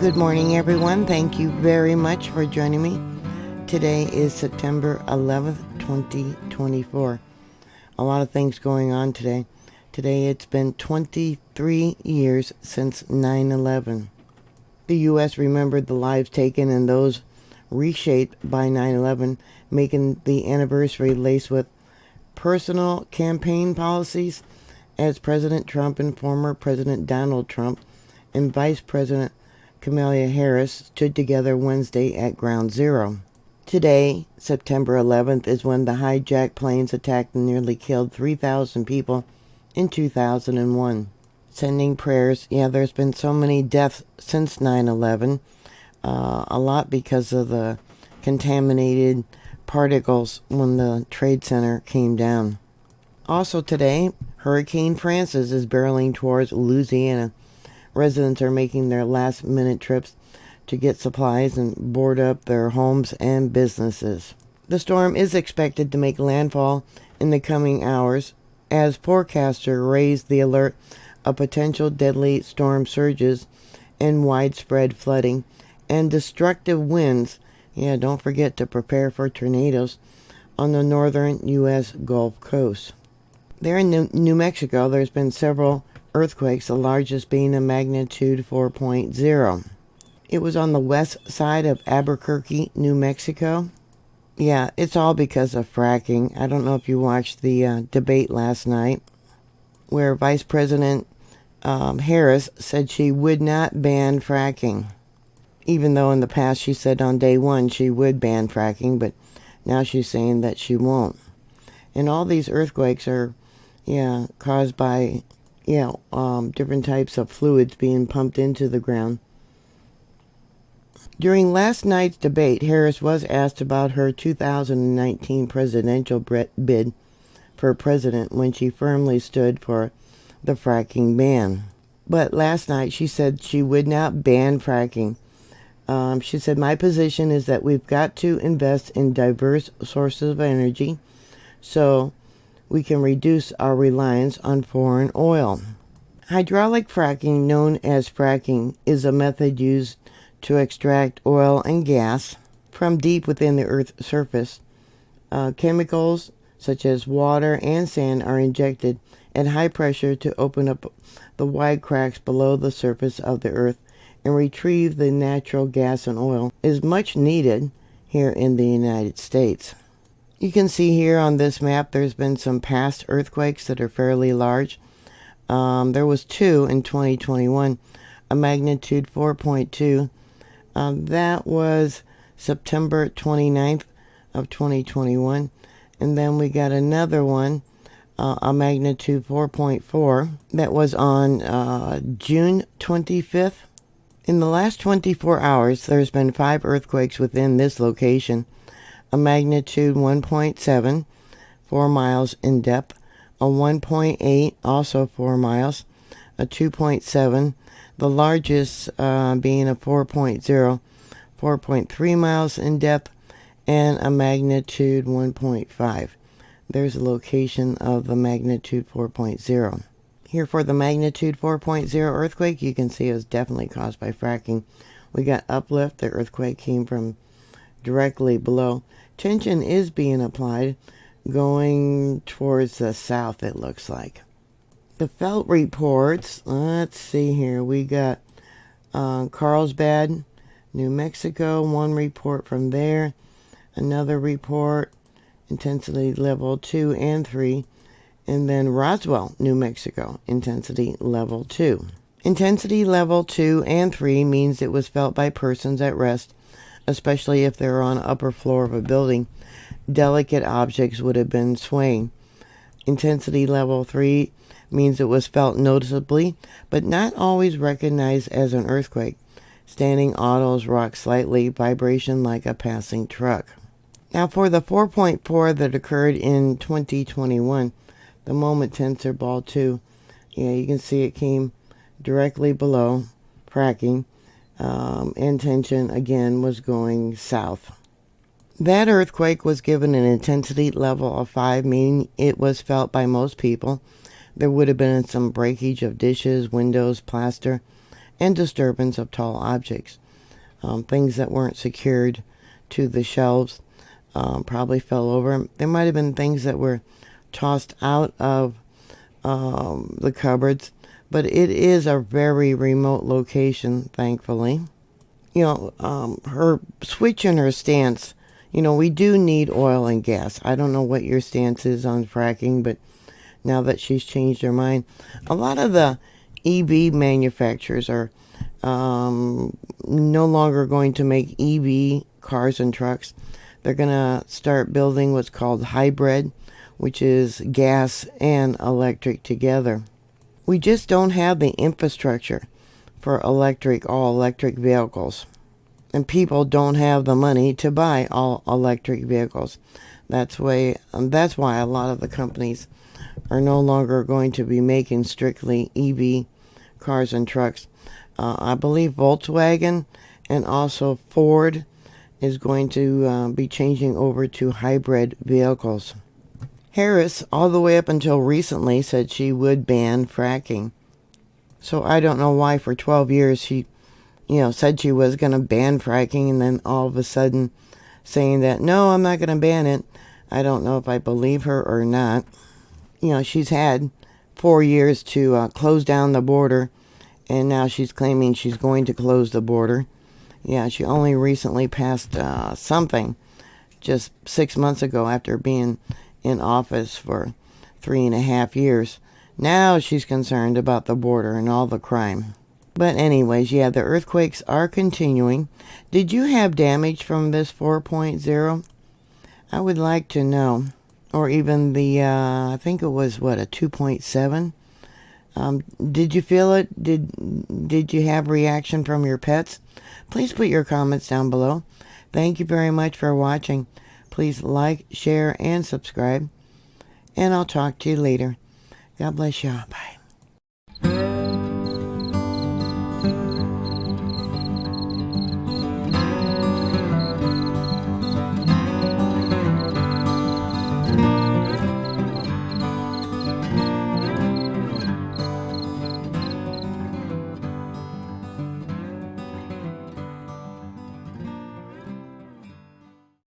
Good morning, everyone. Thank you very much for joining me. Today is September 11th, 2024. A lot of things going on today. Today it's been 23 years since 9/11. The U.S. remembered the lives taken and those reshaped by 9/11, making the anniversary laced with personal campaign policies as President Trump and former President Donald Trump and Vice President Kamala Harris stood together Wednesday at Ground Zero. Today, September 11th, is when the hijacked planes attacked and nearly killed 3,000 people in 2001. Sending prayers. Yeah, there's been so many deaths since 9/11. A lot because of the contaminated particles when the Trade Center came down. Also today, Hurricane Francis is barreling towards Louisiana. Residents are making their last-minute trips to get supplies and board up their homes and businesses. The storm is expected to make landfall in the coming hours as forecasters raise the alert of potential deadly storm surges and widespread flooding and destructive winds. Yeah, don't forget to prepare for tornadoes on the northern U.S. Gulf Coast. There in New Mexico, there's been several earthquakes, the largest being a magnitude 4.0. It was on the west side of Albuquerque, New Mexico. Yeah, it's all because of fracking. I don't know if you watched the debate last night where Vice President Harris said she would not ban fracking, even though in the past she said on day one she would ban fracking, but now she's saying that she won't. And all these earthquakes are, caused by different types of fluids being pumped into the ground. During last night's debate, Harris was asked about her 2019 presidential bid for president when she firmly stood for the fracking ban. But last night she said she would not ban fracking. She said, "My position is that we've got to invest in diverse sources of energy so we can reduce our reliance on foreign oil." Hydraulic fracking, known as fracking, is a method used to extract oil and gas from deep within the Earth's surface. Chemicals such as water and sand are injected at high pressure to open up the wide cracks below the surface of the Earth and retrieve the natural gas and oil. It is much needed here in the United States. You can see here on this map there's been some past earthquakes that are fairly large. There was two in 2021, a magnitude 4.2. That was September 29th of 2021. And then we got another one, a magnitude 4.4. That was on June 25th. In the last 24 hours, there's been 5 earthquakes within this location. A magnitude 1.7, 4 miles in depth, a 1.8, also 4 miles, a 2.7, the largest being a 4.0, 4.3 miles in depth, and a magnitude 1.5. There's a location of the magnitude 4.0. Here for the magnitude 4.0 earthquake, you can see it was definitely caused by fracking. We got uplift. The earthquake came from directly below. Tension is being applied going towards the south, it looks like. The felt reports, let's see here. We got Carlsbad, New Mexico, one report from there. Another report, intensity level 2 and 3. And then Roswell, New Mexico, intensity level 2. Intensity level 2 and 3 means it was felt by persons at rest, especially if they're on the upper floor of a building. Delicate objects would have been swaying. Intensity level 3 means it was felt noticeably, but not always recognized as an earthquake. Standing autos rock slightly, vibration like a passing truck. Now for the 4.4 that occurred in 2021, the moment tensor ball 2, you can see it came directly below fracking, and tension again was going south. That earthquake was given an intensity level of 5, meaning it was felt by most people. There would have been some breakage of dishes, windows, plaster, and disturbance of tall objects. Things that weren't secured to the shelves probably fell over. There might have been things that were tossed out of the cupboards, but it is a very remote location, thankfully. Her switch and her stance, we do need oil and gas. I don't know what your stance is on fracking, but now that she's changed her mind, a lot of the EV manufacturers are no longer going to make EV cars and trucks. They're going to start building what's called hybrid, which is gas and electric together. We just don't have the infrastructure for all electric vehicles. And people don't have the money to buy all electric vehicles. That's why a lot of the companies are no longer going to be making strictly EV cars and trucks. I believe Volkswagen and also Ford is going to be changing over to hybrid vehicles. Harris, all the way up until recently, said she would ban fracking. So I don't know why for 12 years she, said she was going to ban fracking, and then all of a sudden saying that, no, I'm not going to ban it. I don't know if I believe her or not. She's had 4 years to close down the border, and now she's claiming she's going to close the border. Yeah, she only recently passed something just 6 months ago after being in office for 3.5 years. Now she's concerned about the border and all the crime. But anyways, yeah, the earthquakes are continuing. Did you have damage from this 4.0? I would like to know. Or even the, I think it was, a 2.7? Did you feel it? Did you have reaction from your pets? Please put your comments down below. Thank you very much for watching. Please like, share, and subscribe. And I'll talk to you later. God bless you. Bye.